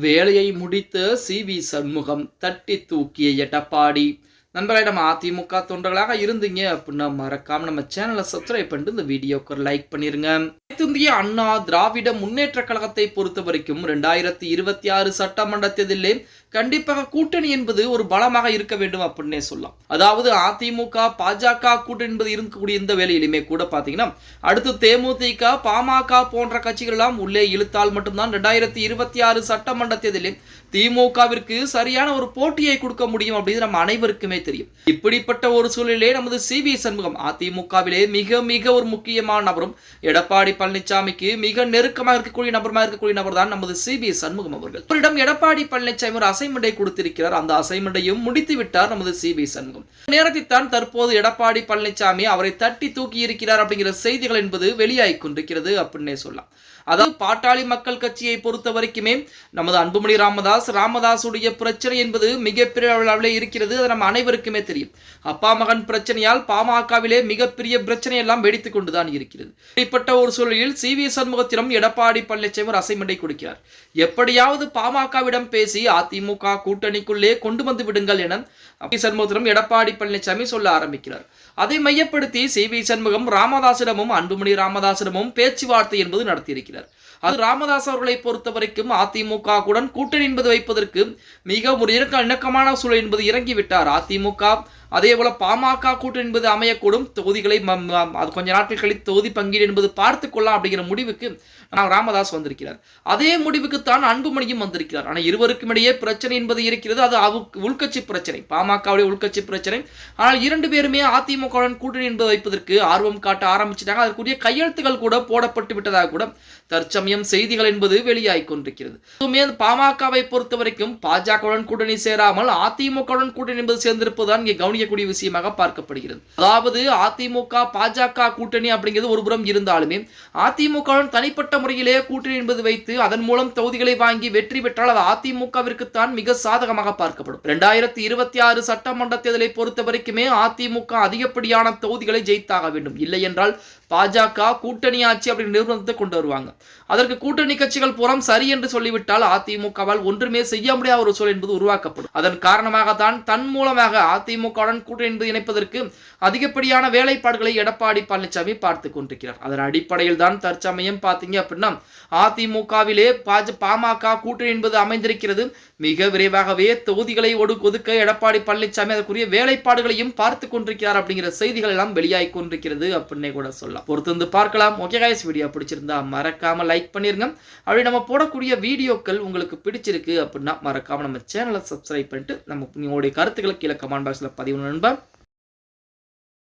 வேலையை முடித்த சி.வி. சண்முகம் தட்டி தூக்கிய எடப்பாடி. நண்பர்களே, நம்ம அதிமுக தொண்டர்களாக இருந்தீங்க அப்படின்னா மறக்காம நம்ம சேனலை சப்ஸ்கிரைப் பண்ணிட்டு இந்த வீடியோக்கு ஒரு லைக் பண்ணிருங்க. இந்திய அண்ணா திராவிட முன்னேற்ற கழகத்தை பொறுத்த வரைக்கும் 2026 சட்டமன்ற தேர்தலிலே கண்டிப்பாக கூட்டணி என்பது ஒரு பலமாக இருக்க வேண்டும் அப்படின்னே சொல்லலாம். அதாவது அதிமுக பாஜக கூட்டணி என்பது இருக்கக்கூடிய இந்த வேலையிலுமே கூட பாத்தீங்கன்னா அடுத்து தேமுதிக பாமக போன்ற கட்சிகள் எல்லாம் உள்ளே இழுத்தால் மட்டும்தான் 2026 சட்டமன்ற தேர்தலில் திமுகவிற்கு சரியான ஒரு போட்டியை கொடுக்க முடியும் அப்படின்னு நம்ம அனைவருக்குமே தெரியும். இப்படிப்பட்ட ஒரு சூழலிலே நமது சி.வி. சண்முகம் அதிமுகவிலே மிக மிக ஒரு முக்கியமான நபரும் எடப்பாடி பழனிசாமிக்கு மிக நெருக்கமாக இருக்கக்கூடிய நபர் தான் நமது சி.வி. சண்முகம் அவர்கள். அவரிடம் எடப்பாடி பழனிசாமி ஒரு அசைன்மெண்டை கொடுத்திருக்கிறார். அந்த அசைன்மெண்டையும் முடித்து விட்டார் நமது சி.வி. சண்முகம். நேரத்தில் தான் தற்போது எடப்பாடி பழனிசாமி அவரை தட்டி தூக்கி இருக்கிறார் அப்படிங்கிற செய்திகள் என்பது வெளியாகி கொண்டிருக்கிறது அப்படின்னே சொல்லலாம். அதாவது பாட்டாளி மக்கள் கட்சியை பொறுத்த வரைக்குமே நமது அன்புமணி ராமதாசுடைய பிரச்சனை என்பது மிகப்பெரிய அளவிலே இருக்கிறது. அது நம்ம அனைவருக்குமே தெரியும். அப்பா மகன் பிரச்சனையால் பாமகவிலே மிகப்பெரிய பிரச்சனை எல்லாம் வெடித்துக் கொண்டுதான் இருக்கிறது. இப்படிப்பட்ட ஒரு சூழலில் சி.வி. சண்முகத்திடம் எடப்பாடி பழனிசாமி ஒரு அசைன்மெண்டை கொடுக்கிறார். எப்படியாவது பாமகவிடம் பேசி அதிமுக கூட்டணிக்குள்ளே கொண்டு வந்து விடுங்கள் என சண்முகத்திடம் எடப்பாடி பழனிசாமி சொல்ல ஆரம்பிக்கிறார். அதை மையப்படுத்தி சி.வி. சண்முகம் ராமதாசிடமும் அன்புமணி ராமதாசிடமும் பேச்சுவார்த்தை என்பது நடத்தியிருக்கிறார். அது ராமதாஸ் அவர்களை பொறுத்த வரைக்கும் அதிமுக உடன் கூட்டணி என்பது வைப்பதற்கு மிக ஒரு இணக்கமான சூழல் என்பது இறங்கிவிட்டார். அதிமுக அதே போல பாமக கூட்டணி என்பது அமையக்கூடும். தொகுதிகளை அது கொஞ்ச நாட்கள் கழித்து தொகுதி பங்கீடு என்பது பார்த்துக் கொள்ளலாம் அப்படிங்கிற முடிவுக்கு ராமதாஸ் வந்திருக்கிறார். அதே முடிவுக்கு தான் அன்புமணியும் வந்திருக்கிறார். ஆனால் இருவருக்கும் இடையே பிரச்சனை என்பது இருக்கிறது. அது உள்கட்சி பிரச்சனை, பாமகவுடைய உள்கட்சி பிரச்சனை. ஆனால் இரண்டு பேருமே அதிமுகவுடன் கூட்டணி என்பது வைப்பதற்கு ஆர்வம் காட்ட ஆரம்பிச்சிட்டாங்க. அதற்குரிய கையெழுத்துகள் கூட போடப்பட்டு விட்டதாக கூட தற்சமயம் செய்திகள் என்பது வெளியாகி கொண்டிருக்கிறது. பாமகவை பொறுத்த வரைக்கும் பாஜகவுடன் கூட்டணி சேராமல் அதிமுகவுடன் கூட்டணி என்பது சேர்ந்திருப்பதுதான் இங்கே கவனிக்கக்கூடிய விஷயமாக பார்க்கப்படுகிறது. அதாவது அதிமுக பாஜக கூட்டணி அப்படிங்கிறது ஒரு புறம் இருந்தாலுமே அதிமுகவுடன் தனிப்பட்ட முறையிலே கூட்டணி என்பது வைத்து அதன் மூலம் தொகுதிகளை வாங்கி வெற்றி பெற்றால் அது அதிமுகவிற்கு தான் மிக சாதகமாக பார்க்கப்படும். 2026 சட்டமன்ற தேர்தலை பொறுத்த வரைக்குமே அதிமுக அதிகப்படியான தொகுதிகளை ஜெயித்தாக வேண்டும். இல்லை என்றால் பாஜக கூட்டணி ஆட்சி அப்படிங்கிற நிறுவனத்தை கொண்டு வருவாங்க. அதற்கு கூட்டணி கட்சிகள் புறம் சரி என்று சொல்லிவிட்டால் அதிமுகவால் ஒன்றுமே செய்ய முடியாத ஒரு சூழல் என்பது உருவாக்கப்படும். அதன் காரணமாக தான் தன் மூலமாக அதிமுகவுடன் கூட்டணி என்பது இணைப்பதற்கு அதிகப்படியான வேலைப்பாடுகளை எடப்பாடி பழனிசாமி பார்த்துக் கொண்டிருக்கிறார். அதன் அடிப்படையில் தான் தற்சமயம் பார்த்தீங்க அப்படின்னா அதிமுகவிலே பாமக கூட்டணி என்பது அமைந்திருக்கிறது. மிக விரைவாகவே தொகுதிகளை ஒதுக்க எடப்பாடி பழனிசாமி அதற்குரிய வேலைப்பாடுகளையும் பார்த்துக் கொண்டிருக்கிறார் அப்படிங்கிற செய்திகள் எல்லாம் வெளியாகி கொண்டிருக்கிறது அப்படின்னே கூட சொல்லலாம். பொறுத்து பார்க்கலாம். ஓகே கைஸ், வீடியோ பிடிச்சிருந்தா மறக்காம லைக் பண்ணிருங்க. அப்படி நம்ம போடக்கூடிய வீடியோக்கள் உங்களுக்கு பிடிச்சிருக்கு அப்படின்னா மறக்காம நம்ம சேனலை சப்ஸ்கிரைப் பண்ணிட்டு உங்களுடைய கருத்துக்களை கீழே கமெண்ட் பாக்ஸ்ல பதிவு நண்பா.